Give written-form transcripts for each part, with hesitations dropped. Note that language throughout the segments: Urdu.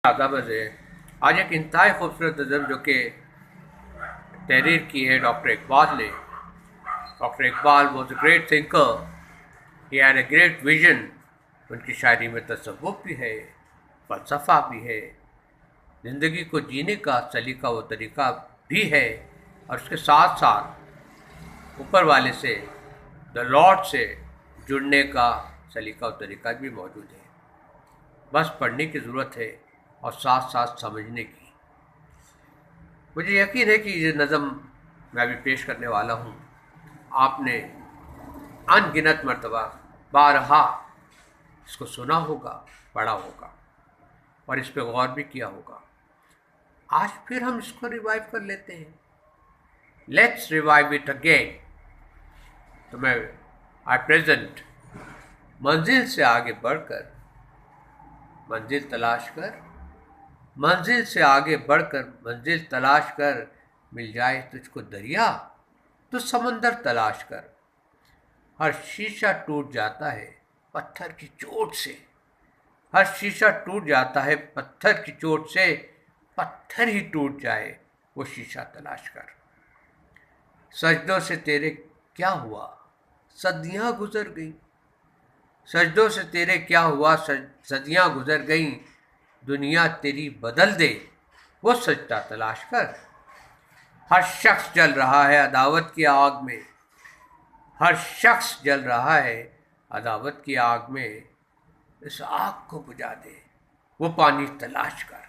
آداب ہے. آج ایک انتہائی خوبصورت نظم جو کہ تحریر کی ہے ڈاکٹر اقبال نے. Doctor Iqbal was a great thinker. He had a great vision. ان کی شاعری میں تصوف بھی ہے، فلسفہ بھی ہے، زندگی کو جینے کا سلیقہ و طریقہ بھی ہے، اور اس کے ساتھ ساتھ اوپر والے سے، دا لارڈ سے جڑنے کا سلیقہ و طریقہ بھی موجود ہے. بس پڑھنے کی ضرورت ہے اور ساتھ ساتھ سمجھنے کی. مجھے یقین ہے کہ یہ نظم میں ابھی پیش کرنے والا ہوں آپ نے ان گنت مرتبہ بارہا اس کو سنا ہوگا، پڑھا ہوگا اور اس پہ غور بھی کیا ہوگا. آج پھر ہم اس کو ریوائیو کر لیتے ہیں. Let's revive it again. تو میں آئی پریزنٹ منزل سے آگے بڑھ کر منزل تلاش کر، منزل سے آگے بڑھ کر منزل تلاش کر، مل جائے تجھ کو دریا تو سمندر تلاش کر. ہر شیشہ ٹوٹ جاتا ہے پتھر کی چوٹ سے، ہر شیشہ ٹوٹ جاتا ہے پتھر کی چوٹ سے، پتھر ہی ٹوٹ جائے وہ شیشہ تلاش کر. سجدوں سے تیرے کیا ہوا صدیاں گزر گئیں، سجدوں سے تیرے کیا ہوا صدیاں گزر گئیں، دنیا تیری بدل دے وہ سجدہ تلاش کر. ہر شخص جل رہا ہے عداوت کی آگ میں، ہر شخص جل رہا ہے عداوت کی آگ میں، اس آگ کو بجھا دے وہ پانی تلاش کر.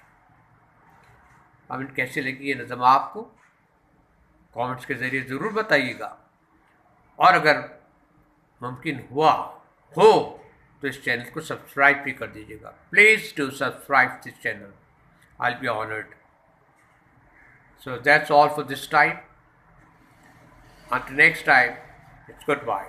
کیسے لگی یہ نظم آپ کو؟ کامنٹس کے ذریعے ضرور بتائیے گا، اور اگر ممکن ہو تو اس چینل کو سبسکرائب بھی کر دیجیے گا. Please do subscribe this channel. I'll be honored. So that's all for this time. Until next time, it's goodbye.